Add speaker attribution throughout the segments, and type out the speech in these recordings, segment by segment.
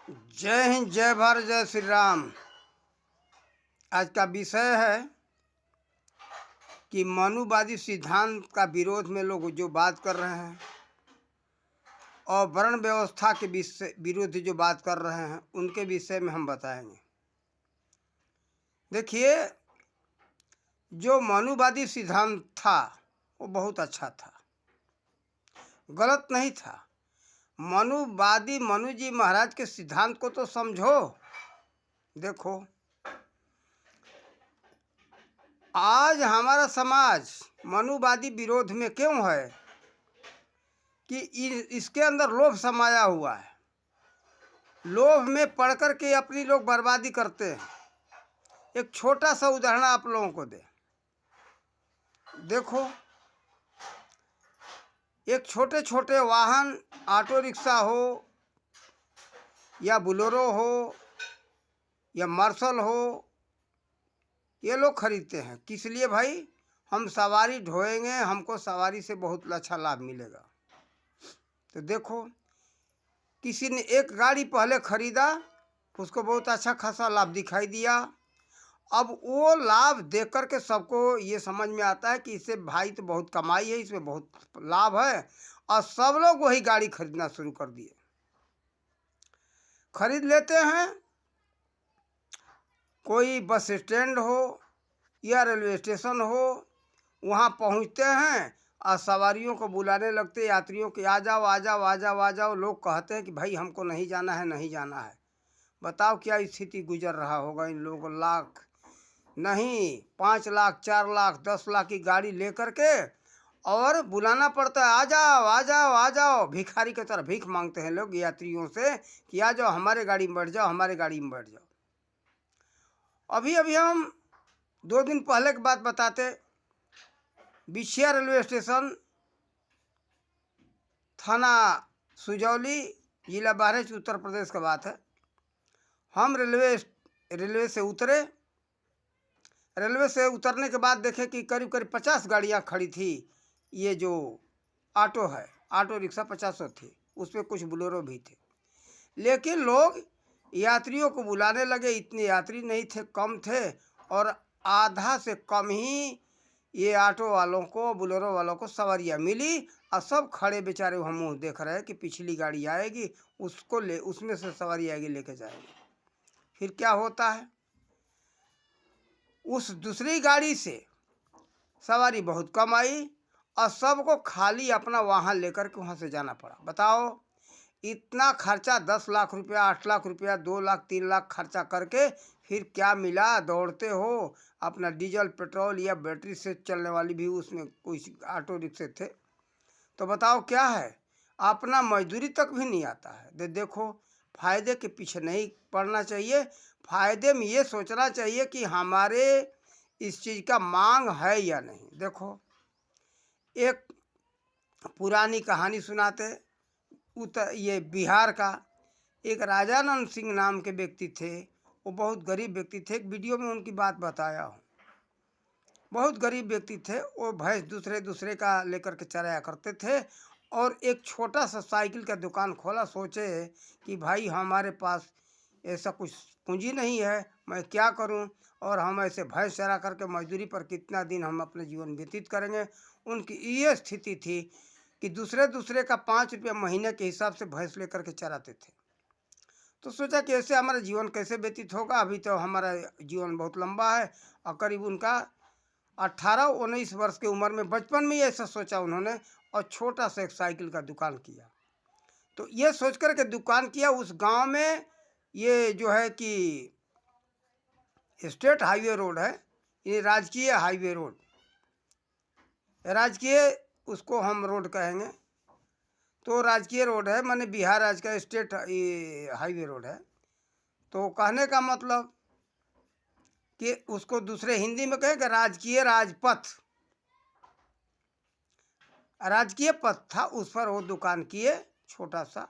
Speaker 1: जय हिंद, जय भारत, जय श्री राम। आज का विषय है कि मनुवादी सिद्धांत का विरोध में लोग जो बात कर रहे हैं और वर्ण व्यवस्था के विरुद्ध जो बात कर रहे हैं उनके विषय में हम बताएंगे। देखिए, जो मनुवादी सिद्धांत था वो बहुत अच्छा था, गलत नहीं था। मनुवादी मनु जी महाराज के सिद्धांत को तो समझो। देखो, आज हमारा समाज मनुवादी विरोध में क्यों है कि इसके अंदर लोभ समाया हुआ है। लोभ में पड़ कर के अपनी लोग बर्बादी करते हैं। एक छोटा सा उदाहरण आप लोगों को दे। देखो, एक छोटे छोटे वाहन, ऑटो रिक्शा हो या बोलेरो हो या मार्शल हो, ये लोग खरीदते हैं। किस लिए भाई? हम सवारी ढोएंगे, हमको सवारी से बहुत अच्छा लाभ मिलेगा। तो देखो, किसी ने एक गाड़ी पहले खरीदा, उसको बहुत अच्छा खासा लाभ दिखाई दिया। अब वो लाभ देख कर के सबको ये समझ में आता है कि इससे भाई तो बहुत कमाई है, इसमें बहुत लाभ है, और सब लोग वही गाड़ी खरीदना शुरू कर दिए। खरीद लेते हैं। कोई बस स्टैंड हो या रेलवे स्टेशन हो, वहाँ पहुँचते हैं और सवारियों को बुलाने लगते, यात्रियों के आ जाओ आ जाओ आ जाओ आ जाओ। लोग कहते हैं कि भाई हमको नहीं जाना है, नहीं जाना है। बताओ क्या स्थिति गुजर रहा होगा इन लोगों को। लाख नहीं, 5 लाख, 4 लाख, 10 लाख की गाड़ी लेकर के और बुलाना पड़ता है, आ जाओ आ जाओ आ जाओ। भिखारी की तरह भीख मांगते हैं लोग यात्रियों से कि आ जाओ, हमारे गाड़ी में बैठ जाओ, हमारे गाड़ी में बैठ जाओ। अभी अभी हम 2 दिन पहले की बात बताते। बिछिया रेलवे स्टेशन, थाना सुजौली, जिला बहराइच, उत्तर प्रदेश का बात है। हम रेलवे से उतरे। रेलवे से उतरने के बाद देखे कि करीब करीब 50 गाड़ियाँ खड़ी थी। ये जो ऑटो है, ऑटो रिक्शा 50 थी, उसमें कुछ बोलेरो भी थे। लेकिन लोग यात्रियों को बुलाने लगे। इतने यात्री नहीं थे, कम थे, और आधा से कम ही ये ऑटो वालों को, बोलेरो वालों को सवारियाँ मिली। और सब खड़े बेचारे हम मुँह देख रहे हैं कि पिछली गाड़ी आएगी, उसको ले, उसमें से सवारी आएगी, लेके जाएगी। फिर क्या होता है, उस दूसरी गाड़ी से सवारी बहुत कम आई और सबको खाली अपना वाहन लेकर के वहाँ से जाना पड़ा। बताओ, इतना खर्चा, 10 लाख रुपया, 8 लाख रुपया, 2 लाख, 3 लाख खर्चा करके फिर क्या मिला? दौड़ते हो अपना डीजल, पेट्रोल या बैटरी से चलने वाली भी उसमें कुछ ऑटो रिक्शे थे। तो बताओ क्या है? अपना मजदूरी तक भी नहीं आता है। देखो, फायदे के पीछे नहीं पड़ना चाहिए। फायदे में ये सोचना चाहिए कि हमारे इस चीज़ का मांग है या नहीं। देखो, एक पुरानी कहानी सुनाते। ये बिहार का एक राजानंद सिंह नाम के व्यक्ति थे। वो बहुत गरीब व्यक्ति थे। एक वीडियो में उनकी बात बताया हूँ। बहुत गरीब व्यक्ति थे। वो भैंस दूसरे का लेकर के चराया करते थे और एक छोटा सा साइकिल का दुकान खोला। सोचे कि भाई हमारे पास ऐसा कुछ पूंजी नहीं है, मैं क्या करूं, और हम ऐसे भैंस चरा करके मजदूरी पर कितना दिन हम अपने जीवन व्यतीत करेंगे। उनकी ये स्थिति थी कि दूसरे का 5 रुपया महीने के हिसाब से भैंस लेकर के चराते थे। तो सोचा कि ऐसे हमारा जीवन कैसे व्यतीत होगा। अभी तो हमारा जीवन बहुत लंबा है। और करीब उनका 18-19 वर्ष की उम्र में, बचपन में ही ऐसा सोचा उन्होंने, और छोटा सा एक साइकिल का दुकान किया। तो ये सोच कर के दुकान किया। उस गांव में ये जो है कि स्टेट हाईवे रोड है, ये राजकीय हाईवे रोड, राजकीय उसको हम रोड कहेंगे। तो राजकीय रोड है, माने बिहार राज्य का स्टेट हाईवे रोड है। तो कहने का मतलब कि उसको दूसरे हिंदी में कहें कि राजकीय राजपथ, राजकीय पथ था, उस पर वो दुकान किए छोटा सा।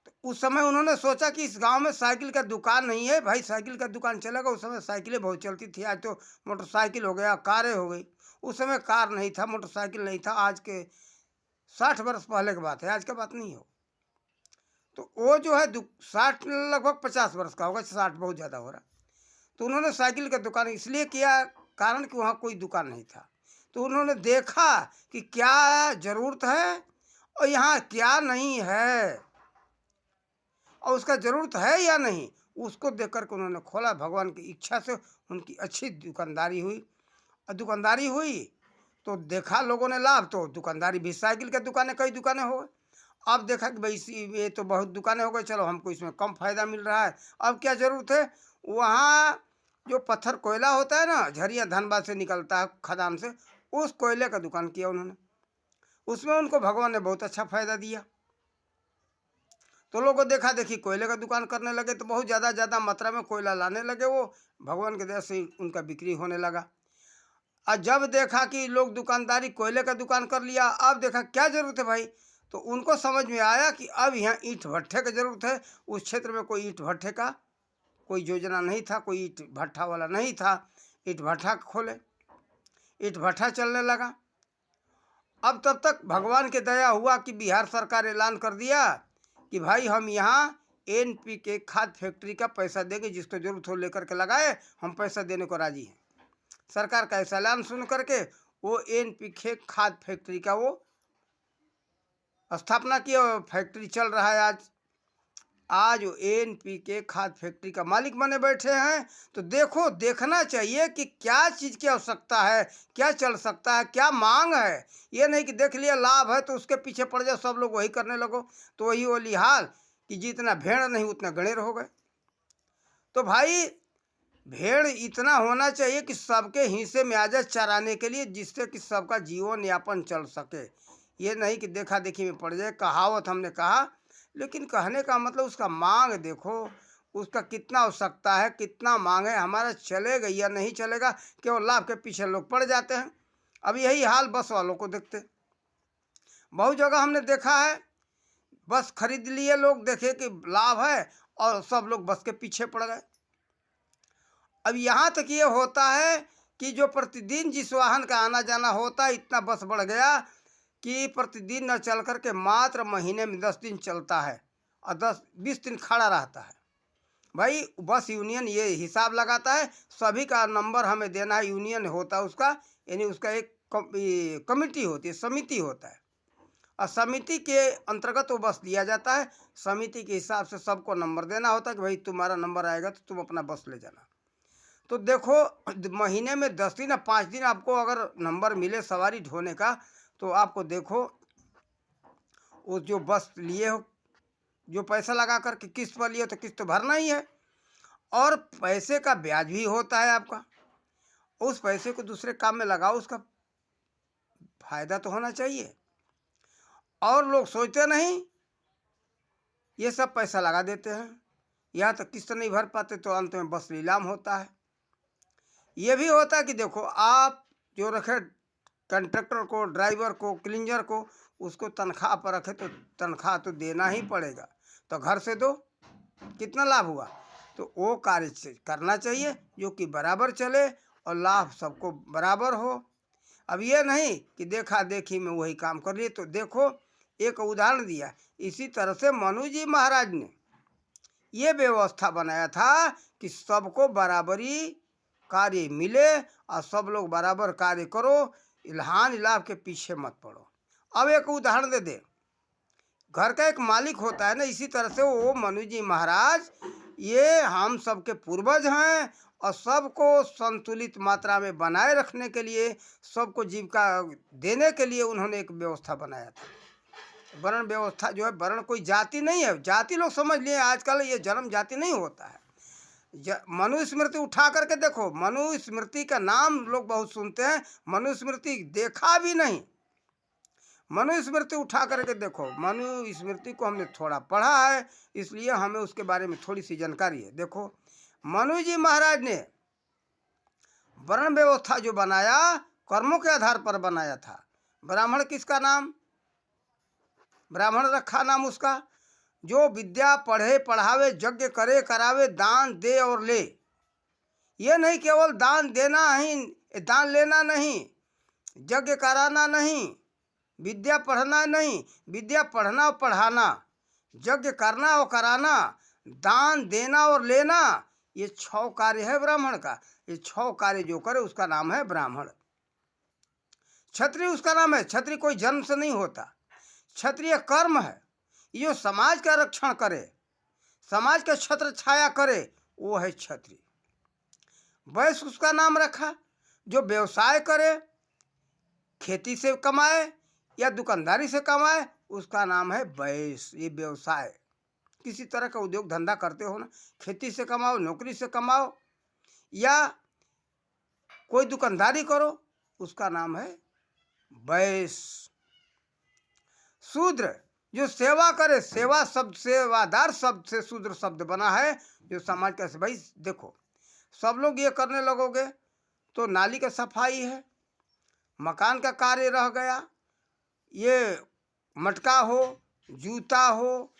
Speaker 1: तो उस समय उन्होंने सोचा कि इस गांव में साइकिल का दुकान नहीं है, भाई साइकिल का दुकान चलेगा। उस समय साइकिलें बहुत चलती थी। आज तो मोटरसाइकिल हो गया, कारें हो गई। उस समय कार नहीं था, मोटरसाइकिल नहीं था। आज के 60 वर्ष पहले की बात है, आज की बात नहीं हो। तो वो जो है 60 लगभग 50 वर्ष का होगा, 60 बहुत ज़्यादा हो रहा। तो उन्होंने साइकिल का दुकान इसलिए किया, कारण कि वहाँ कोई दुकान नहीं था। तो उन्होंने देखा कि क्या ज़रूरत है और यहाँ क्या नहीं है, और उसका ज़रूरत है या नहीं, उसको देख कर के उन्होंने खोला। भगवान की इच्छा से उनकी अच्छी दुकानदारी हुई, और दुकानदारी हुई तो देखा लोगों ने लाभ, तो दुकानदारी भी, साइकिल की दुकानें कई दुकानें हो गई। अब देखा कि भाई ये तो बहुत दुकानें हो गई, चलो हमको इसमें कम फायदा मिल रहा है, अब क्या ज़रूरत है। वहाँ जो पत्थर कोयला होता है ना, झरिया धनबाद से निकलता है खदान से, उस कोयले का दुकान किया उन्होंने। उसमें उनको भगवान ने बहुत अच्छा फायदा दिया। तो लोगों को देखा देखी कोयले का दुकान करने लगे, तो बहुत ज़्यादा मात्रा में कोयला लाने लगे वो। भगवान के दया से उनका बिक्री होने लगा। और जब देखा कि लोग दुकानदारी कोयले का दुकान कर लिया, अब देखा क्या ज़रूरत है भाई, तो उनको समझ में आया कि अब यहाँ ईंट भट्ठे की ज़रूरत है। उस क्षेत्र में कोई ईंट भट्ठे का कोई योजना नहीं था, कोई ईंट भट्ठा वाला नहीं था। ईंट भट्ठा खोले, ईंट भट्ठा चलने लगा। अब तब तक भगवान के दया हुआ कि बिहार सरकार ऐलान कर दिया कि भाई हम यहाँ NPK खाद फैक्ट्री का पैसा देंगे, जिसको जरूरत हो लेकर के लगाए, हम पैसा देने को राजी हैं। सरकार का ऐसा ऐलान सुन करके वो NPK खाद फैक्ट्री का वो स्थापना की, और फैक्ट्री चल रहा है। आज वो NPK खाद फैक्ट्री का मालिक बने बैठे हैं। तो देखो, देखना चाहिए कि क्या चीज़ की आवश्यकता है, क्या चल सकता है, क्या मांग है। ये नहीं कि देख लिया लाभ है तो उसके पीछे पड़ जाओ, सब लोग वही करने लगो। तो वही वो लिहाल कि जितना भेड़ नहीं उतना गणेर हो गए। तो भाई भेड़ इतना होना चाहिए कि सबके हिस्से में आ जाए चराने के लिए, जिससे कि सबका जीवन यापन चल सके। ये नहीं कि देखा देखी में पड़ जाए। कहावत हमने कहा, लेकिन कहने का मतलब उसका मांग देखो, उसका कितना आवश्यकता है, कितना मांग है, हमारा चलेगा या नहीं चलेगा। केवल लाभ के पीछे लोग पड़ जाते हैं। अब यही हाल बस वालों को देखते, बहुत जगह हमने देखा है। बस खरीद लिए लोग, देखे कि लाभ है और सब लोग बस के पीछे पड़ गए। अब यहाँ तक ये होता है कि जो प्रतिदिन जिस वाहन का आना जाना होता है, इतना बस बढ़ गया कि प्रतिदिन न चल कर के मात्र महीने में 10 दिन चलता है और 10-20 दिन खड़ा रहता है। भाई बस यूनियन ये हिसाब लगाता है, सभी का नंबर हमें देना है। यूनियन होता है उसका, यानी उसका एक कमेटी होती है, समिति होता है, और समिति के अंतर्गत वो बस दिया जाता है। समिति के हिसाब से सबको नंबर देना होता है कि भाई तुम्हारा नंबर आएगा तो तुम अपना बस ले जाना। तो देखो, महीने में 10 दिन या 5 दिन आपको अगर नंबर मिले सवारी ढोने का, तो आपको देखो वो जो बस लिए हो, जो पैसा लगा कर के किस्त पर लिए हो, तो किस्त तो भरना ही है, और पैसे का ब्याज भी होता है आपका। उस पैसे को दूसरे काम में लगाओ, उसका फायदा तो होना चाहिए। और लोग सोचते नहीं, ये सब पैसा लगा देते हैं, यहाँ तक किस्त नहीं भर पाते, तो अंत में बस नीलाम होता है। ये भी होता है कि देखो, आप जो रखे कंडक्टर को, ड्राइवर को, क्लीनर को, उसको तनख्वाह पर रखे तो तनख्वाह तो देना ही पड़ेगा। तो घर से दो, कितना लाभ हुआ। तो वो कार्य करना चाहिए जो कि बराबर चले और लाभ सबको बराबर हो। अब ये नहीं कि देखा देखी में वही काम कर लिए। तो देखो, एक उदाहरण दिया, इसी तरह से मनु जी महाराज ने ये व्यवस्था बनाया था कि सबको बराबरी कार्य मिले और सब लोग बराबर कार्य करो, इल्हान लाभ के पीछे मत पड़ो। अब एक उदाहरण दे, घर का एक मालिक होता है ना, इसी तरह से वो मनु जी महाराज ये हम सबके पूर्वज हैं, और सबको संतुलित मात्रा में बनाए रखने के लिए, सबको जीविका देने के लिए उन्होंने एक व्यवस्था बनाया था। वर्ण व्यवस्था जो है, वर्ण कोई जाति नहीं है। जाति लोग समझ लिए आजकल, ये जन्म जाति नहीं होता है। मनुस्मृति उठा करके देखो, मनुस्मृति का नाम लोग बहुत सुनते हैं, मनुस्मृति देखा भी नहीं। मनुस्मृति उठा करके देखो, मनुस्मृति को हमने थोड़ा पढ़ा है, इसलिए हमें उसके बारे में थोड़ी सी जानकारी है। देखो, मनु जी महाराज ने वर्ण व्यवस्था जो बनाया, कर्मों के आधार पर बनाया था। ब्राह्मण किसका नाम, ब्राह्मण रखा नाम उसका, जो विद्या पढ़े पढ़ावे, यज्ञ करे करावे, दान दे और ले। ये नहीं केवल दान देना ही, दान लेना नहीं, यज्ञ कराना नहीं, विद्या पढ़ना नहीं, विद्या पढ़ना और पढ़ाना, यज्ञ करना और कराना, दान देना और लेना, ये 6 कार्य है ब्राह्मण का। ये 6 कार्य जो करे उसका नाम है ब्राह्मण। क्षत्रिय उसका नाम है, क्षत्रिय कोई जन्म से नहीं होता, क्षत्रिय कर्म है। ये समाज का रक्षण करे, समाज का छत्र छाया करे, वो है क्षत्रिय। वैश्य उसका नाम रखा जो व्यवसाय करे, खेती से कमाए या दुकानदारी से कमाए, उसका नाम है वैश्य। ये व्यवसाय, किसी तरह का उद्योग धंधा करते हो ना, खेती से कमाओ, नौकरी से कमाओ या कोई दुकानदारी करो, उसका नाम है वैश्य। शूद्र जो सेवा करे, सेवा शब्द, सेवादार शब्द से शूद्र शब्द बना है, जो समाज का। भाई देखो, सब लोग ये करने लगोगे तो नाली का सफाई है, मकान का कार्य रह गया, ये मटका हो, जूता हो,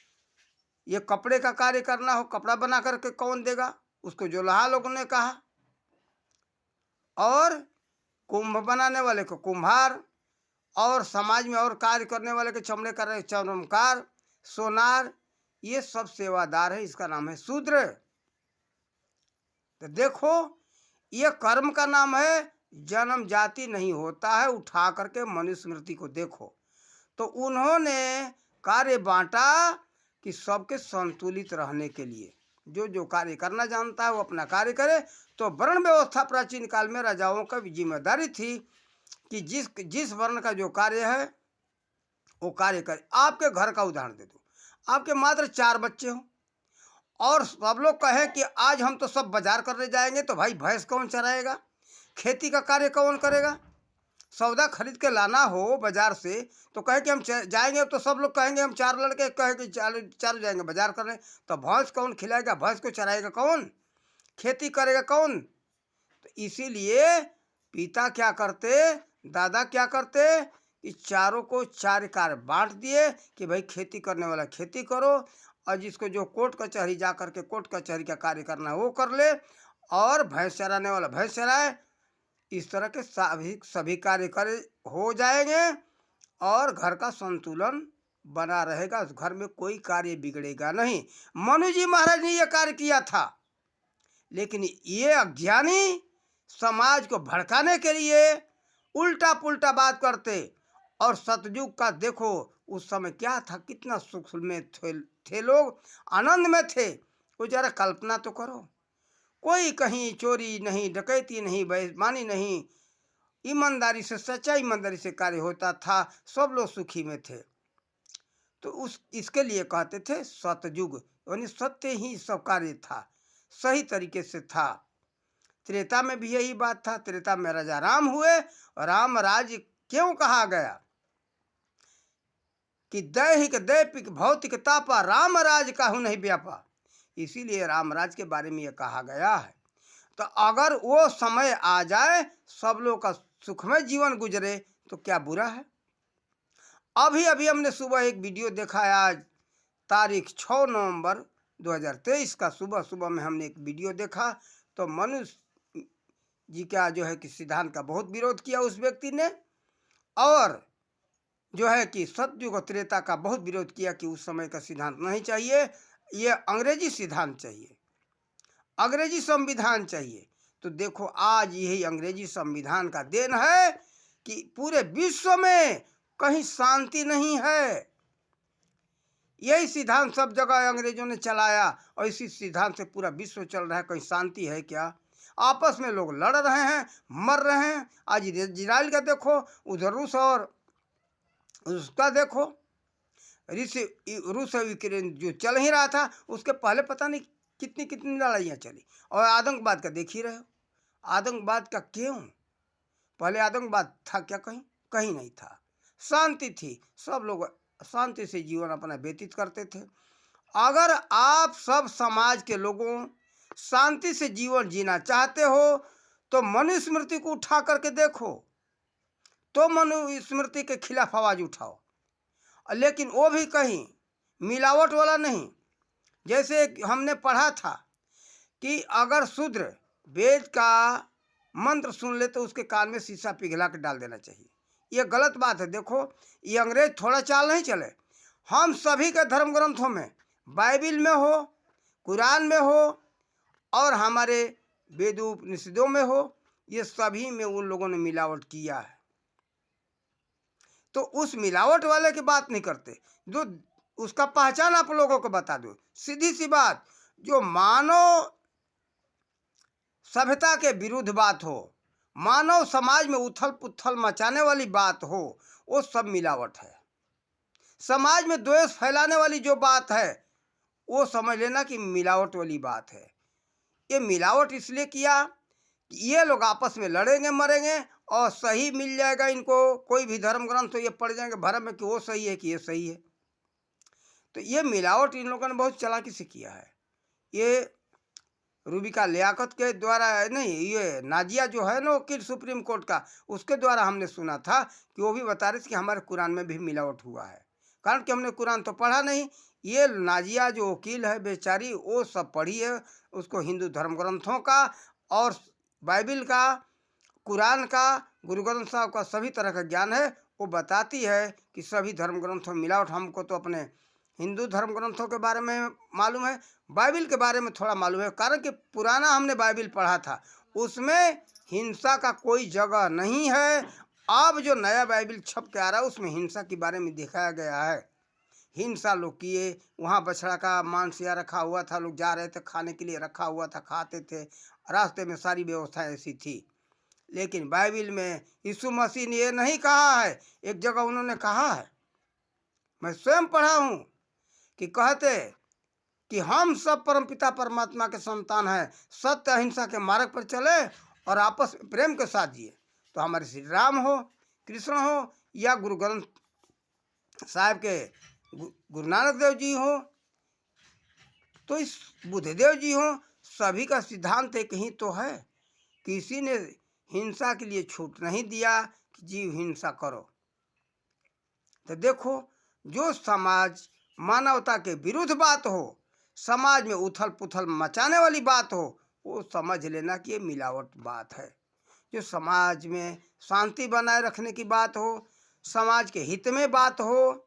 Speaker 1: ये कपड़े का कार्य करना हो, कपड़ा बना करके कौन देगा उसको, जो लोहा लोगों ने कहा। और कुंभ बनाने वाले को कुम्हार, और समाज में और कार्य करने वाले के चमड़े कर रहे चर्मकार, सोनार, ये सब सेवादार है, इसका नाम है शूद्र। तो देखो, ये कर्म का नाम है, जन्म जाति नहीं होता है। उठा करके मनुस्मृति को देखो तो उन्होंने कार्य बांटा कि सबके संतुलित रहने के लिए जो जो कार्य करना जानता है वो अपना कार्य करे। तो वर्ण व्यवस्था प्राचीन काल में राजाओं का जिम्मेदारी थी कि जिस वर्ण का जो कार्य है वो कार्य करे। आपके घर का उदाहरण दे दो, आपके मात्र 4 बच्चे हों और सब लोग कहें कि आज हम तो सब बाजार करने जाएंगे, तो भाई भैंस कौन चराएगा, खेती का कार्य कौन करेगा, सौदा खरीद के लाना हो बाजार से तो कहे कि हम जाएंगे, तो सब लोग कहेंगे, हम 4 लड़के कहे कि चारों जाएंगे बाजार करने, तो भैंस कौन खिलाएगा, भैंस को चराएगा कौन, खेती करेगा कौन। तो इसीलिए पिता क्या करते, दादा क्या करते, कि चारों को 4 कार्य बांट दिए कि भाई खेती करने वाला खेती करो, और जिसको जो कोर्ट कचहरी जा करके कोर्ट कचहरी का कार्य करना है वो कर ले, और भैंस चराने वाला भैंस चराए। इस तरह के सभी कार्य करे हो जाएंगे और घर का संतुलन बना रहेगा, उस घर में कोई कार्य बिगड़ेगा नहीं। मनु जी महाराज ने यह कार्य किया था, लेकिन ये अज्ञानी समाज को भड़काने के लिए उल्टा पुल्टा बात करते। और सतयुग का देखो उस समय क्या था, कितना सुख में थे लोग, आनंद में थे। वो जरा कल्पना तो करो, कोई कहीं चोरी नहीं, डकैती नहीं, बेईमानी नहीं, ईमानदारी से, सच्चा ईमानदारी से कार्य होता था, सब लोग सुखी में थे। तो इसके लिए कहते थे सतयुग, यानी सत्य ही सब कार्य था, सही तरीके से था। त्रेता में भी यही बात था। त्रेता में राजा राम हुए, और राम राज्य क्यों कहा गया कि दैहिक दैपिक भौतिक तापा, राम राज काहू नहीं व्यापा, इसीलिए रामराज के बारे में यह कहा गया है। तो अगर वो समय आ जाए, सब लोग का सुखमय जीवन गुजरे, तो क्या बुरा है। अभी अभी हमने सुबह एक वीडियो देखा है, आज तारीख 6 नवंबर 2023 का सुबह सुबह में हमने एक वीडियो देखा। तो मनुष्य जी का जो है कि सिद्धांत का बहुत विरोध किया उस व्यक्ति ने, और जो है कि सतयुग और त्रेता का बहुत विरोध किया कि उस समय का सिद्धांत नहीं चाहिए, ये अंग्रेजी सिद्धांत चाहिए, अंग्रेजी संविधान चाहिए। तो देखो आज यही अंग्रेजी संविधान का देन है कि पूरे विश्व में कहीं शांति नहीं है। यही सिद्धांत सब जगह अंग्रेजों ने चलाया, और इसी सिद्धांत से पूरा विश्व चल रहा है। कहीं शांति है क्या? आपस में लोग लड़ रहे हैं, मर रहे हैं। आज इजराइल का देखो, उधर रूस और उसका देखो, रूस और यूक्रेन जो चल ही रहा था, उसके पहले पता नहीं कितनी कितनी लड़ाइयाँ चली। और आतंकवाद का देख ही रहे हो, आतंकवाद का क्यों? पहले आतंकवाद था क्या? कहीं कहीं नहीं था, शांति थी, सब लोग शांति से जीवन अपना व्यतीत करते थे। अगर आप सब समाज के लोगों शांति से जीवन जीना चाहते हो तो मनुस्मृति को उठा करके देखो, तो मनुस्मृति के खिलाफ आवाज उठाओ, लेकिन वो भी कहीं मिलावट वाला नहीं। जैसे हमने पढ़ा था कि अगर शूद्र वेद का मंत्र सुन ले तो उसके कान में शीशा पिघला के डाल देना चाहिए। ये गलत बात है। देखो, ये अंग्रेज थोड़ा चाल नहीं चले, हम सभी के धर्म ग्रंथों में, बाइबिल में हो, कुरान में हो और हमारे वेद उपनिषदों में हो, ये सभी में उन लोगों ने मिलावट किया है। तो उस मिलावट वाले की बात नहीं करते, जो उसका पहचान आप लोगों को बता दो। सीधी सी बात, जो मानव सभ्यता के विरुद्ध बात हो, मानव समाज में उथल पुथल मचाने वाली बात हो, वो सब मिलावट है। समाज में द्वेष फैलाने वाली जो बात है, वो समझ लेना कि मिलावट वाली बात है। ये मिलावट इसलिए किया कि ये लोग आपस में लड़ेंगे मरेंगे और सही मिल जाएगा इनको, कोई भी धर्म ग्रंथ तो ये पढ़ जाएंगे भरम में कि वो सही है कि ये सही है। तो ये मिलावट इन लोगों ने बहुत चालाकी से किया है। ये रूबिका लियाकत के द्वारा नहीं, ये नाजिया जो है ना वकील सुप्रीम कोर्ट का, उसके द्वारा हमने सुना था कि वो भी बता रहे थे कि हमारे कुरान में भी मिलावट हुआ है। कारण कि हमने कुरान तो पढ़ा नहीं, ये नाजिया जो वकील है बेचारी, वो सब पढ़ी है, उसको हिंदू धर्म ग्रंथों का और बाइबिल का, कुरान का, गुरु ग्रंथ साहब का सभी तरह का ज्ञान है। वो बताती है कि सभी धर्म ग्रंथों में मिलावट। हमको तो अपने हिंदू धर्म ग्रंथों के बारे में मालूम है, बाइबिल के बारे में थोड़ा मालूम है, कारण कि पुराना हमने बाइबिल पढ़ा था, उसमें हिंसा का कोई जगह नहीं है। अब जो नया बाइबिल छप के आ रहा है उसमें हिंसा के बारे में दिखाया गया है। हिंसा लोग किए, वहाँ बछड़ा का मांस या रखा हुआ था, लोग जा रहे थे खाने के लिए, रखा हुआ था, खाते थे, रास्ते में सारी व्यवस्था ऐसी थी। लेकिन बाइबिल में यीशु मसीह ने ये नहीं कहा है। एक जगह उन्होंने कहा है, मैं स्वयं पढ़ा हूँ, कि कहते कि हम सब परमपिता परमात्मा के संतान हैं, सत्य अहिंसा के मार्ग पर चले और आपस में प्रेम के साथ जिए। तो हमारे श्री राम हो, कृष्ण हो, या गुरु ग्रंथ साहिब के गुरु नानक देव जी हो, तो इस बुद्धदेव जी हो, सभी का सिद्धांत एक ही तो है। किसी ने हिंसा के लिए छूट नहीं दिया कि जीव हिंसा करो। तो देखो, जो समाज मानवता के विरुद्ध बात हो, समाज में उथल पुथल मचाने वाली बात हो, वो समझ लेना कि ये मिलावट बात है। जो समाज में शांति बनाए रखने की बात हो, समाज के हित में बात हो,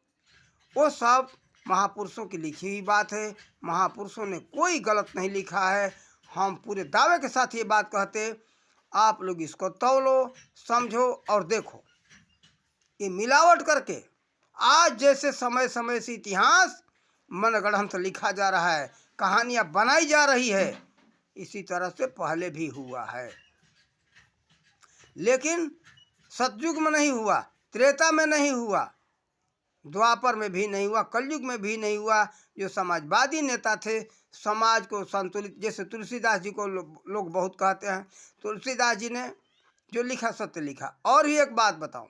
Speaker 1: वो सब महापुरुषों की लिखी हुई बात है। महापुरुषों ने कोई गलत नहीं लिखा है। हम पूरे दावे के साथ ये बात कहते, आप लोग इसको तौलो, समझो और देखो। ये मिलावट करके आज जैसे समय समय से इतिहास मनगढ़ंत लिखा जा रहा है, कहानियां बनाई जा रही है, इसी तरह से पहले भी हुआ है। लेकिन सतयुग में नहीं हुआ, त्रेता में नहीं हुआ, द्वापर में भी नहीं हुआ, कलयुग में भी नहीं हुआ। जो समाजवादी नेता थे, समाज को संतुलित, जैसे तुलसीदास जी को लोग बहुत कहते हैं, तुलसीदास जी ने जो लिखा सत्य लिखा। और ही एक बात बताऊं,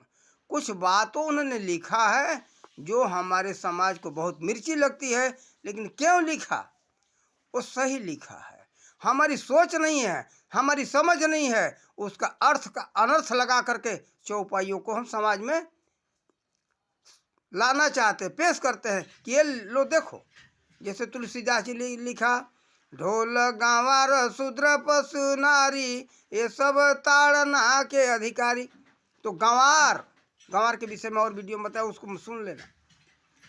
Speaker 1: कुछ बातों उन्होंने लिखा है जो हमारे समाज को बहुत मिर्ची लगती है, लेकिन क्यों लिखा, वो सही लिखा है। हमारी सोच नहीं है, हमारी समझ नहीं है, उसका अर्थ का अनर्थ लगा करके चौपाइयों को हम समाज में लाना चाहते, पेश करते हैं कि ये लो देखो। जैसे तुलसीदास जी लिखा, ढोल गांवार शूद्र पशु नारी, ये सब ताड़ना के अधिकारी। तो गंवार के विषय में और वीडियो में बताया, उसको सुन लेना।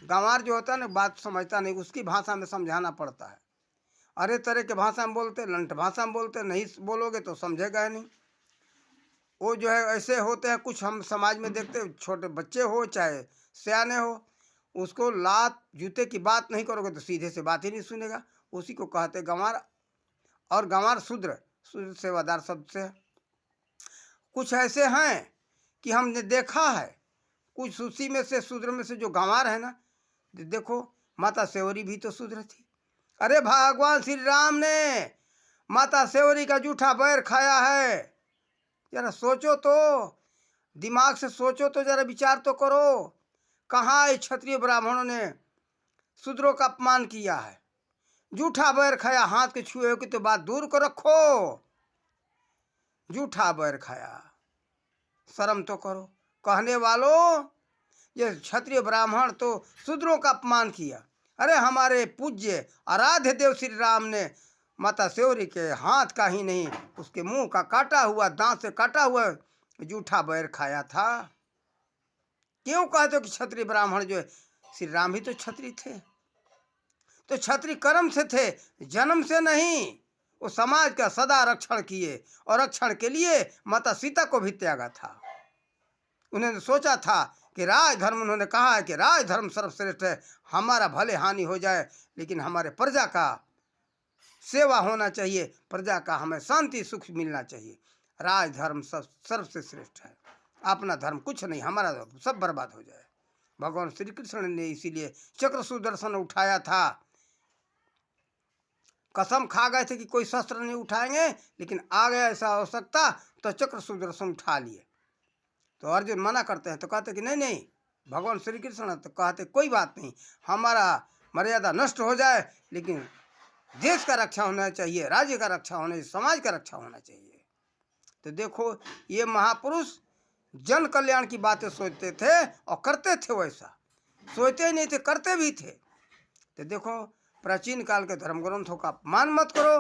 Speaker 1: गंवार जो होता है ना, बात समझता नहीं, उसकी भाषा में समझाना पड़ता है। अरे तरह के भाषा में बोलते, लंट भाषा में बोलते, नहीं बोलोगे तो समझेगा नहीं। वो जो है ऐसे होते हैं, कुछ हम समाज में देखते, छोटे बच्चे हो चाहे सियाने हो, उसको लात जूते की बात नहीं करोगे तो सीधे से बात ही नहीं सुनेगा। उसी को कहते गंवार। और गंवार शूद्र सेवादार शब्द से। कुछ ऐसे हैं कि हमने देखा है, कुछ उसी में से शूद्र में से जो गंवार है ना, देखो माता सेवरी भी तो शूद्र थी। अरे भगवान श्री राम ने माता सेवरी का जूठा बैर खाया है। जरा सोचो तो, दिमाग से सोचो तो, जरा विचार तो करो। कहाँ ये क्षत्रिय ब्राह्मणों ने शूद्रों का अपमान किया है, जूठा बैर खाया। हाथ के छुए हो कि तो बात दूर को रखो, जूठा बैर खाया, शर्म तो करो। कहने वालों, ये क्षत्रिय ब्राह्मण तो शूद्रों का अपमान किया। अरे हमारे पूज्य आराध्य देव श्री राम ने माता सेवरी के हाथ का ही नहीं, उसके मुंह का काटा हुआ, दांत से काटा हुआ जूठा बैर खाया था। क्यों कहते हो कि क्षत्रिय ब्राह्मण जो है श्री राम भी तो क्षत्रिय थे, तो क्षत्रिय कर्म से थे, जन्म से नहीं। वो समाज का सदा रक्षण किए और रक्षण के लिए माता सीता को भी त्यागा था। उन्होंने सोचा था कि राज धर्म, उन्होंने कहा है कि राज धर्म सर्वश्रेष्ठ है, हमारा भले हानि हो जाए लेकिन हमारे प्रजा का सेवा होना चाहिए, प्रजा का हमें शांति सुख मिलना चाहिए। राज धर्म सर्वसे श्रेष्ठ है, अपना धर्म कुछ नहीं, हमारा सब बर्बाद हो जाए। भगवान श्री कृष्ण ने इसीलिए चक्र सुदर्शन उठाया था। कसम खा गए थे कि कोई शस्त्र नहीं उठाएंगे, लेकिन आ गया ऐसा आवश्यकता तो चक्र सुदर्शन उठा लिए। तो अर्जुन मना करते हैं तो कहते कि नहीं नहीं, भगवान श्री कृष्ण तो कहते कोई बात नहीं, हमारा मर्यादा नष्ट हो जाए लेकिन देश का रक्षा होना चाहिए, राज्य का रक्षा होना चाहिए, समाज का रक्षा होना चाहिए। तो देखो ये महापुरुष जन कल्याण की बातें सोचते थे और करते थे, वैसा सोचते ही नहीं थे, करते भी थे। तो देखो प्राचीन काल के धर्म ग्रंथों का अपमान मत करो,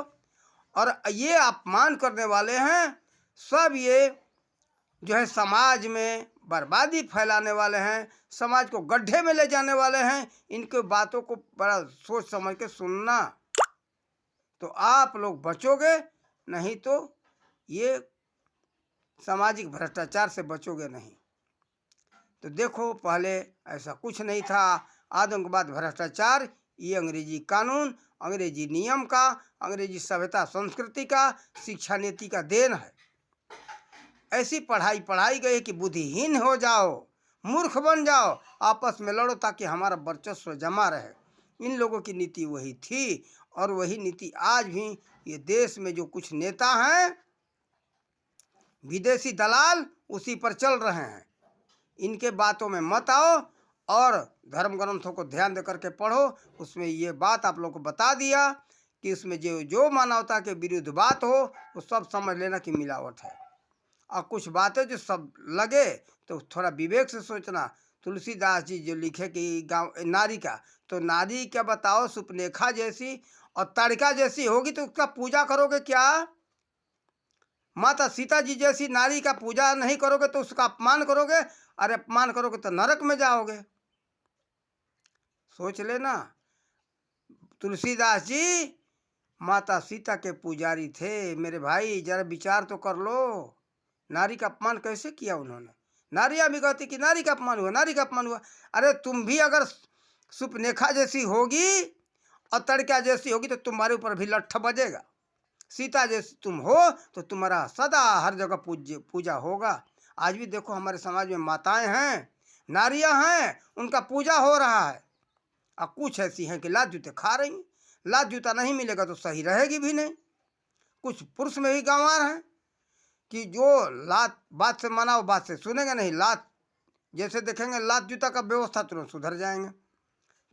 Speaker 1: और ये अपमान करने वाले हैं सब, ये जो है समाज में बर्बादी फैलाने वाले हैं, समाज को गड्ढे में ले जाने वाले हैं। इनके बातों को बड़ा सोच समझ के सुनना, तो आप लोग बचोगे, नहीं तो ये सामाजिक भ्रष्टाचार से बचोगे नहीं। तो देखो पहले ऐसा कुछ नहीं था, आतंकवाद भ्रष्टाचार ये अंग्रेजी कानून, अंग्रेजी नियम का, अंग्रेजी सभ्यता संस्कृति का, शिक्षा नीति का देन है। ऐसी पढ़ाई पढ़ाई गई कि बुद्धिहीन हो जाओ, मूर्ख बन जाओ, आपस में लड़ो ताकि हमारा वर्चस्व जमा रहे। इन लोगों की नीति वही थी और वही नीति आज भी ये देश में जो कुछ नेता हैं, विदेशी दलाल, उसी पर चल रहे हैं। इनके बातों में मत आओ और धर्म ग्रंथों को ध्यान दे करके पढ़ो। उसमें ये बात आप लोगों को बता दिया कि उसमें जो मानवता के विरुद्ध बात हो वो सब समझ लेना कि मिलावट है, और कुछ बातें जो सब लगे तो थोड़ा विवेक से सोचना। तुलसीदास जी जो लिखे कि गाँव नारी का, तो नारी क्या बताओ सुपनेखा जैसी और तड़का जैसी होगी तो उसका पूजा करोगे क्या? माता सीता जी जैसी नारी का पूजा नहीं करोगे तो उसका अपमान करोगे, अरे अपमान करोगे तो नरक में जाओगे। सोच लेना, तुलसीदास जी माता सीता के पुजारी थे मेरे भाई, जरा विचार तो कर लो। नारी का अपमान कैसे किया उन्होंने? नारियां भी कहती कि नारी का अपमान हुआ, नारी का अपमान हुआ। अरे तुम भी अगर सुपनेखा जैसी होगी और तड़का जैसी होगी तो तुम्हारे ऊपर भी लट्ठ बजेगा। सीता जैसी तुम हो तो तुम्हारा सदा हर जगह पूजा होगा। आज भी देखो हमारे समाज में माताएं हैं, नारियां हैं, उनका पूजा हो रहा है, और कुछ ऐसी हैं कि लात जूते खा रही। लात जूता नहीं मिलेगा तो सही रहेगी भी नहीं। कुछ पुरुष में भी गंवार हैं कि जो लात बात से मना वो बात से सुनेंगे नहीं, लात जैसे देखेंगे लात जूता का व्यवस्था तुरंत सुधर जाएंगे।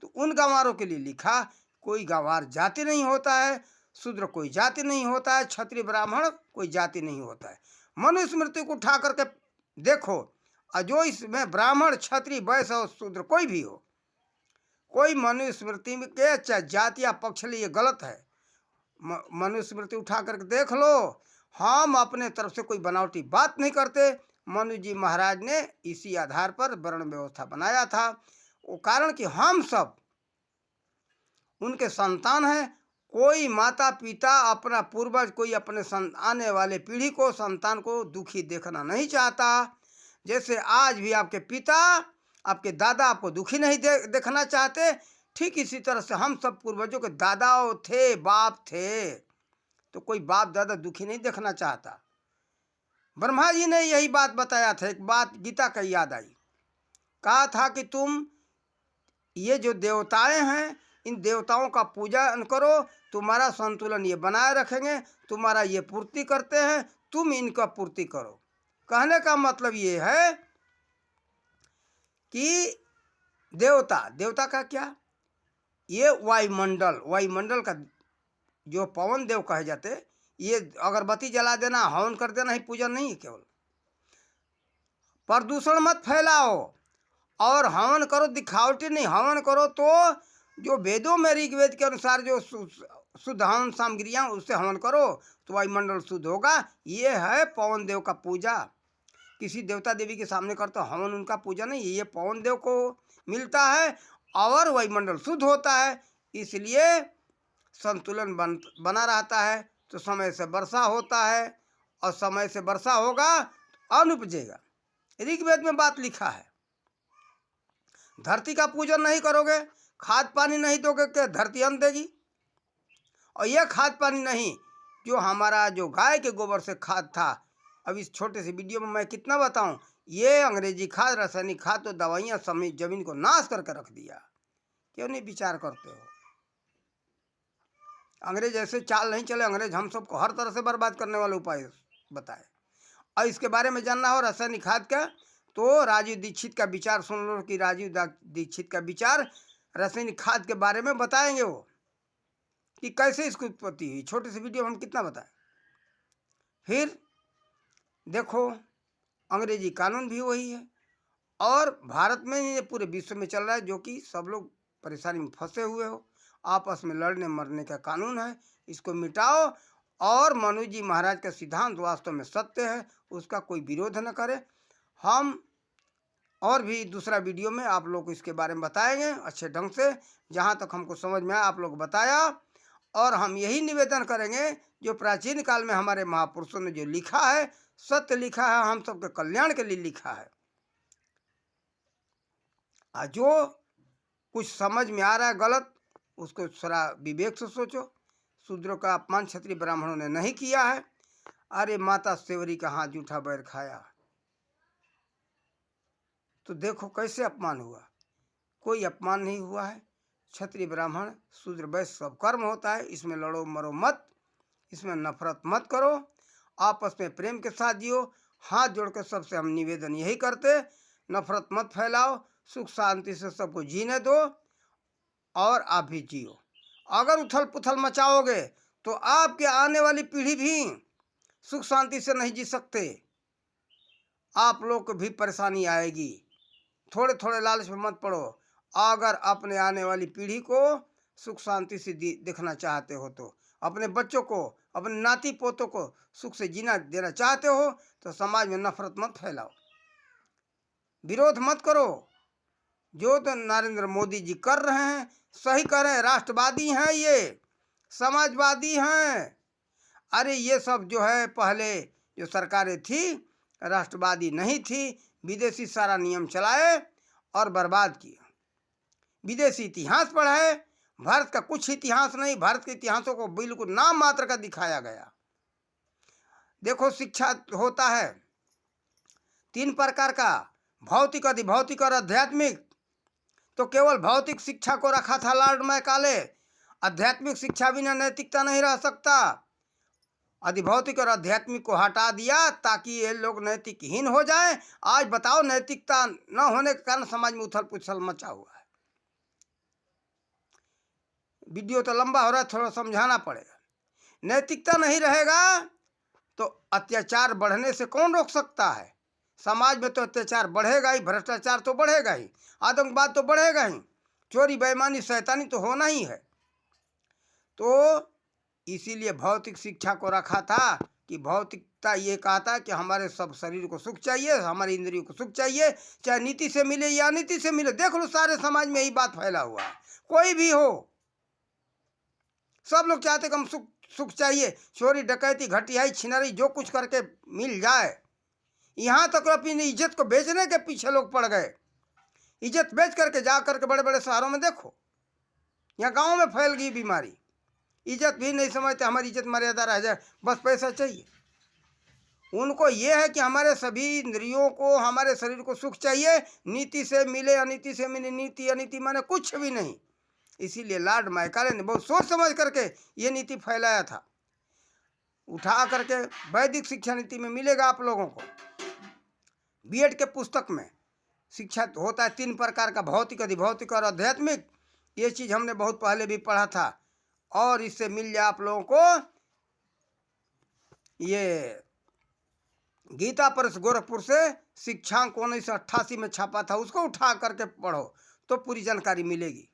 Speaker 1: तो उन गंवारों के लिए लिखा, कोई गंवार जाति नहीं होता है, शूद्र कोई जाति नहीं होता है, क्षत्रिय ब्राह्मण कोई जाति नहीं होता है। मनुस्मृति को उठा करके देखो, और जो इसमें ब्राह्मण क्षत्रिय वैश्य और शूद्र कोई भी हो, कोई मनुस्मृति के चाहे जाति या पक्ष लिए गलत है। मनुस्मृति उठा करके देख लो। हम अपने तरफ से कोई बनावटी बात नहीं करते। मनु जी महाराज ने इसी आधार पर वर्ण व्यवस्था बनाया था। वो कारण कि हम सब उनके संतान हैं। कोई माता पिता अपना पूर्वज, कोई अपने आने वाले पीढ़ी को, संतान को दुखी देखना नहीं चाहता। जैसे आज भी आपके पिता, आपके दादा आपको दुखी नहीं देखना चाहते, ठीक इसी तरह से हम सब पूर्वजों के दादा थे, बाप थे, तो कोई बाप दादा दुखी नहीं देखना चाहता। ब्रह्मा जी ने यही बात बताया था। एक बात गीता का याद आई, कहा था कि तुम ये जो देवताएं हैं, इन देवताओं का पूजन करो, तुम्हारा संतुलन ये बनाए रखेंगे, तुम्हारा ये पूर्ति करते हैं, तुम इनका पूर्ति करो। कहने का मतलब ये है कि देवता का क्या, ये वायुमंडल का जो पवन देव कहे जाते, ये अगरबत्ती जला देना, हवन कर देना ही पूजन नहीं है। केवल प्रदूषण मत फैलाओ और हवन करो, दिखावटी नहीं। हवन करो तो जो वेदों में ऋग्वेद के अनुसार जो शुद्ध हवन सामग्रियाँ, उससे हवन करो तो वायुमंडल शुद्ध होगा। ये है पवन देव का पूजा। किसी देवता देवी के सामने करते हवन, उनका पूजा नहीं, ये पवन देव को मिलता है। और वायुमंडल शुद्ध होता है, इसलिए संतुलन बना रहता है। तो समय से वर्षा होता है और समय से वर्षा होगा तो अन्न उपजेगा। ऋग्वेद में बात लिखा है। धरती का पूजन नहीं करोगे, खाद पानी नहीं दोगे, क्या धरती अन्न देगी? और यह खाद पानी नहीं, जो हमारा जो गाय के गोबर से खाद था, अब इस छोटे से वीडियो में मैं कितना बताऊं, ये अंग्रेजी खाद, रासायनिक खाद तो दवाइयाँ समय जमीन को नाश करके रख दिया। क्यों नहीं विचार करते हो? अंग्रेज ऐसे चाल नहीं चले। अंग्रेज हम सबको हर तरह से बर्बाद करने वाले उपाय बताए। और इसके बारे में जानना हो रासायनिक खाद का, तो राजीव दीक्षित का विचार सुन लो कि राजीव दीक्षित का विचार रासायनिक खाद के बारे में बताएंगे वो, कि कैसे इसकी उत्पत्ति हुई। छोटे से वीडियो में हम कितना बताएं। फिर देखो, अंग्रेजी कानून भी वही है और भारत में ये पूरे विश्व में चल रहा है, जो कि सब लोग परेशानी में फंसे हुए हो। आपस में लड़ने मरने का कानून है, इसको मिटाओ। और मनु जी महाराज का सिद्धांत वास्तव में सत्य है, उसका कोई विरोध न करे। हम और भी दूसरा वीडियो में आप लोग को इसके बारे में बताएंगे अच्छे ढंग से, जहाँ तक हमको समझ में आया आप लोग बताया। और हम यही निवेदन करेंगे, जो प्राचीन काल में हमारे महापुरुषों ने जो लिखा है, सत्य लिखा है, हम सबके कल्याण के लिए लिखा है। जो कुछ समझ में आ रहा है गलत, उसको थोड़ा विवेक से सोचो। शूद्रों का अपमान क्षत्रिय ब्राह्मणों ने नहीं किया है। अरे माता सेवरी का हाथ जूठा बैर खाया, तो देखो कैसे अपमान हुआ। कोई अपमान नहीं हुआ है। क्षत्रिय ब्राह्मण शूद्र वैश्य सब कर्म होता है, इसमें लड़ो मरो मत, इसमें नफरत मत करो, आपस में प्रेम के साथ जियो। हाथ जोड़ कर सबसे हम निवेदन यही करते, नफरत मत फैलाओ, सुख शांति से सबको जीने दो और आप भी जियो। अगर उथल पुथल मचाओगे तो आपके आने वाली पीढ़ी भी सुख शांति से नहीं जी सकते, आप लोग को भी परेशानी आएगी। थोड़े थोड़े लालच में मत पड़ो। अगर अपने आने वाली पीढ़ी को सुख शांति से देखना चाहते हो, तो अपने बच्चों को, अपने नाती पोतों को सुख से जीना देना चाहते हो, तो समाज में नफरत मत फैलाओ, विरोध मत करो। जो तो नरेंद्र मोदी जी कर रहे हैं सही कर रहे हैं, राष्ट्रवादी हैं, ये समाजवादी हैं। अरे ये सब जो है, पहले जो सरकारें थी राष्ट्रवादी नहीं थी, विदेशी सारा नियम चलाए और बर्बाद किया। विदेशी इतिहास पढ़ाए, भारत का कुछ इतिहास नहीं, भारत के इतिहासों को बिल्कुल नाम मात्र का दिखाया गया। देखो, शिक्षा होता है 3 प्रकार का, भौतिक, अधिभौतिक और आध्यात्मिक। तो केवल भौतिक शिक्षा को रखा था लॉर्ड मैकाले। आध्यात्मिक शिक्षा बिना नैतिकता नहीं रह सकता। अधिभौतिक और आध्यात्मिक को हटा दिया ताकि ये लोग नैतिकहीन हो जाए। आज बताओ, नैतिकता न होने के कारण समाज में उथल पुथल मचा हुआ है। वीडियो तो लंबा हो रहा है, थोड़ा समझाना पड़ेगा। नैतिकता नहीं रहेगा तो अत्याचार बढ़ने से कौन रोक सकता है? समाज में तो अत्याचार बढ़ेगा ही, भ्रष्टाचार तो बढ़ेगा ही, आतंकवाद तो बढ़ेगा ही, चोरी बेईमानी शैतानी तो होना ही है। तो इसीलिए भौतिक शिक्षा को रखा था कि भौतिकता ये कहता कि हमारे सब शरीर को सुख चाहिए, हमारी इंद्रियों को सुख चाहिए, चाहे नीति से मिले या अनीति से मिले। देख लो, सारे समाज में यही बात फैला हुआ है। कोई भी हो, सब लोग चाहते कि हम सुख चाहिए। चोरी डकैती घटियाई छिनरी जो कुछ करके मिल जाए। यहाँ तक अपनी इज्जत को बेचने के पीछे लोग पड़ गए। इज्जत बेच करके जा करके बड़े बड़े शहरों में देखो, यहाँ गाँव में फैल गई बीमारी। इज्जत भी नहीं समझते, हमारी इज्जत मर्यादा रह जाए, बस पैसा चाहिए। उनको ये है कि हमारे सभी इंद्रियों को, हमारे शरीर को सुख चाहिए, नीति से मिले अनीति से मिले। नीति अनीति माने कुछ भी नहीं। इसीलिए लॉर्ड मैकाले ने बहुत सोच समझ करके ये नीति फैलाया था। उठा करके वैदिक शिक्षा नीति में मिलेगा आप लोगों को। बीएड के पुस्तक में शिक्षा होता है 3 प्रकार का, भौतिक, अधिभौतिक और आध्यात्मिक। ये चीज़ हमने बहुत पहले भी पढ़ा था और इससे मिल जाए आप लोगों को। ये गीता प्रेस गोरखपुर से शिक्षांक 1988 में छापा था, उसको उठा करके पढ़ो तो पूरी जानकारी मिलेगी।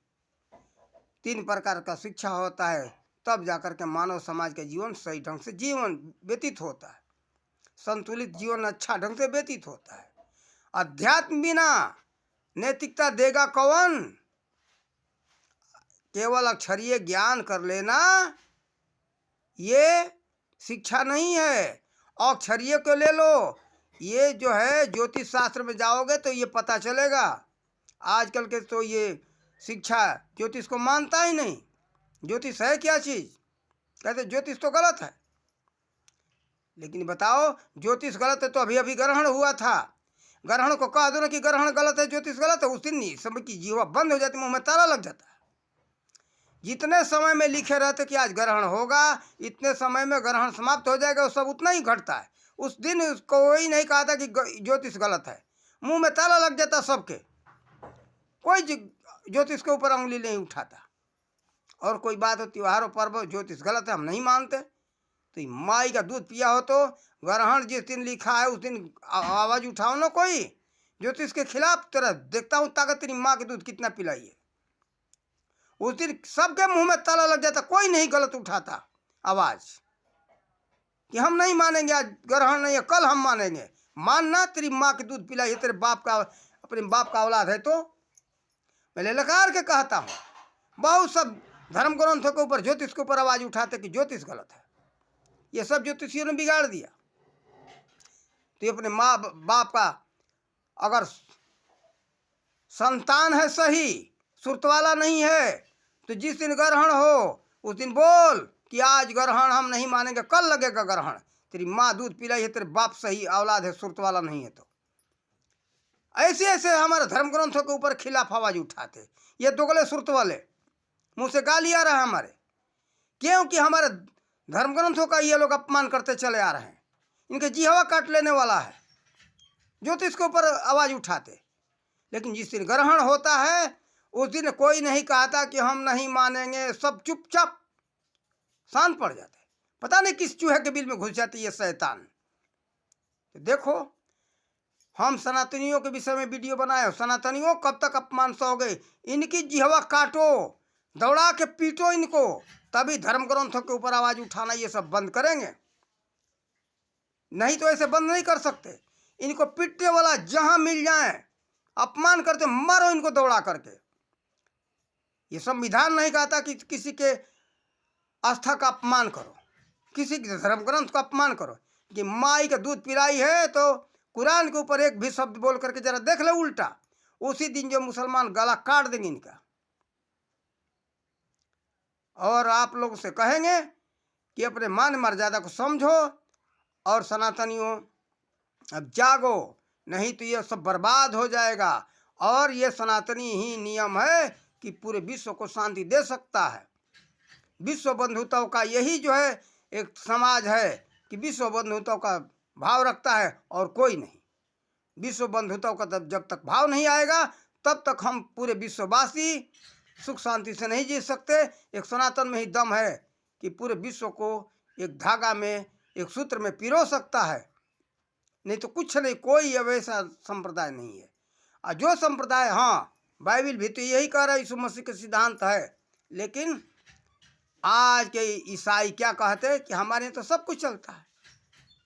Speaker 1: 3 प्रकार का शिक्षा होता है, तब जाकर के मानव समाज का जीवन सही ढंग से जीवन व्यतीत होता है, संतुलित जीवन अच्छा ढंग से व्यतीत होता है। अध्यात्म बिना नैतिकता देगा कौन? केवल अक्षरीय ज्ञान कर लेना ये शिक्षा नहीं है। अक्षरीय को ले लो, ये जो है ज्योतिष शास्त्र में जाओगे तो ये पता चलेगा। आजकल के तो ये शिक्षा ज्योतिष को मानता ही नहीं। ज्योतिष है क्या चीज़? कहते ज्योतिष तो गलत है। लेकिन बताओ, ज्योतिष गलत है तो अभी अभी ग्रहण हुआ था, ग्रहण को कह दो ना कि ग्रहण गलत है, ज्योतिष गलत है, उस दिन नहीं समय की जीवा बंद हो जाती, मुंह में ताला लग जाता है। जितने समय में लिखे रहते कि आज ग्रहण होगा, इतने समय में ग्रहण समाप्त हो जाएगा, वो सब उतना ही घटता है। उस दिन कोई नहीं कहा था कि ज्योतिष गलत है, मुंह में ताला लग जाता सबके, कोई ज्योतिष के ऊपर उंगली नहीं उठाता। और कोई बात हो, त्योहार और पर्व, ज्योतिष गलत है हम नहीं मानते, तो माई का दूध पिया हो तो ग्रहण जिस दिन लिखा है उस दिन आवाज़ उठाओ ना कोई ज्योतिष के खिलाफ। तेरा देखता हूँ ताकत तेरी माँ के दूध कितना पिलाई है। उस दिन सबके मुंह में ताला लग जाता, कोई नहीं गलत उठाता आवाज़ कि हम नहीं मानेंगे, आज ग्रहण नहीं है, कल हम मानेंगे। मानना, तेरी माँ के दूध पिलाई है, तेरे बाप का, अपने बाप का औलाद है तो। मैं ललकार के कहता हूँ, बहुत सब धर्म ग्रंथों के ऊपर ज्योतिष के ऊपर आवाज़ उठाते कि ज्योतिष गलत है। ये सब ज्योतिषियों ने बिगाड़ दिया। तो अपने माँ बाप का अगर संतान है सही, सुरत वाला नहीं है, तो जिस दिन ग्रहण हो उस दिन बोल कि आज ग्रहण हम नहीं मानेंगे, कल लगेगा ग्रहण। तेरी माँ दूध पिलाई है, तेरे बाप सही औलाद है, सुरत वाला नहीं है तो। ऐसे ऐसे हमारे धर्म ग्रंथों के ऊपर खिलाफ आवाज उठाते, ये दोगले सुरत वाले मुँह से गाली आ रहा है हमारे, क्योंकि हमारे धर्म ग्रंथों का ये लोग अपमान करते चले आ रहे हैं। इनके जीवा काट लेने वाला है, ज्योतिष के ऊपर आवाज़ उठाते। लेकिन जिस दिन ग्रहण होता है उस दिन कोई नहीं कहता कि हम नहीं मानेंगे, सब चुपचाप शांत पड़ जाते। पता नहीं किस चूहे के बिल में घुस जाती है शैतान। तो देखो, हम सनातनियों के विषय में वीडियो बनाए, सनातनियों कब तक अपमान सहोगे? इनकी जिहवा काटो, दौड़ा के पीटो इनको, तभी धर्म ग्रंथों के ऊपर आवाज़ उठाना ये सब बंद करेंगे, नहीं तो ऐसे बंद नहीं कर सकते। इनको पीटने वाला जहां मिल जाए, अपमान करते मारो इनको दौड़ा करके। ये संविधान नहीं कहता कि किसी के आस्था का अपमान करो, किसी के धर्म ग्रंथ का अपमान करो। कि माई का दूध पिलाई है तो कुरान के ऊपर एक भी शब्द बोल करके जरा देख ले उल्टा, उसी दिन जो मुसलमान गला काट देंगे इनका। और आप लोग से कहेंगे कि अपने मान मर्यादा को समझो, और सनातनियों अब जागो, नहीं तो ये सब बर्बाद हो जाएगा। और ये सनातनी ही नियम है कि पूरे विश्व को शांति दे सकता है। विश्व बंधुताओं का यही जो है एक समाज है कि विश्व बंधुताओं का भाव रखता है और कोई नहीं। विश्व बंधुताओं का जब तक भाव नहीं आएगा तब तक हम पूरे विश्ववासी सुख शांति से नहीं जी सकते। एक सनातन में ही दम है कि पूरे विश्व को एक धागा में, एक सूत्र में पिरो सकता है, नहीं तो कुछ नहीं। कोई वैसा संप्रदाय नहीं है। और जो संप्रदाय, हाँ बाइबिल भी तो यही कह रहा है, यीशु मसीह के सिद्धांत है। लेकिन आज के ईसाई क्या कहते हैं कि हमारे यहाँ तो सब कुछ चलता है,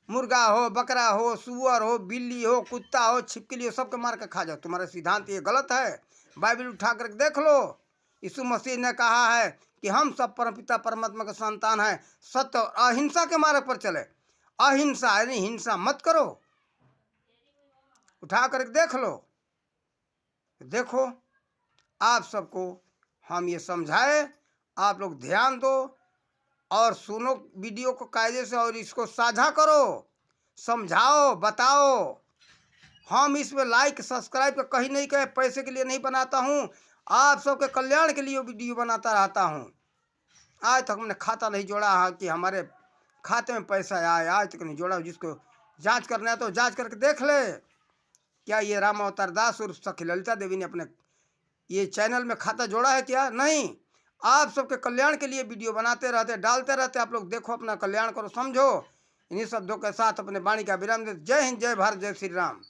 Speaker 1: मुर्गा हो, बकरा हो, सुअर हो, बिल्ली हो, कुत्ता हो, छिपकली हो, सबके मार के खा जाओ। तुम्हारा सिद्धांत ये गलत है। बाइबिल उठा कर देख लो, यीशु मसीह ने कहा है कि हम सब परमपिता परमात्मा के संतान हैं, सत्य और अहिंसा के मार्ग पर चले। अहिंसा यानी हिंसा मत करो, उठा कर देख लो। देखो, आप सबको हम ये समझाए, आप लोग ध्यान दो और सुनो वीडियो को कायदे से, और इसको साझा करो, समझाओ, बताओ। हम इसमें लाइक सब्सक्राइब का कहीं नहीं कहे, पैसे के लिए नहीं बनाता हूँ, आप सबके कल्याण के लिए वीडियो बनाता रहता हूँ। आज तक हमने खाता नहीं जोड़ा है कि हमारे खाते में पैसा आए, आज तक नहीं जोड़ा। जिसको जांच करना है तो जांच करके देख ले, क्या ये राम अवतार दास और सखी ललिता देवी ने अपने ये चैनल में खाता जोड़ा है क्या? नहीं। आप सबके कल्याण के लिए वीडियो बनाते रहते, डालते रहते। आप लोग देखो, अपना कल्याण करो, समझो। इन्हीं शब्दों के साथ अपने वाणी का विराम दे। जय हिंद, जय भारत, जय श्री राम।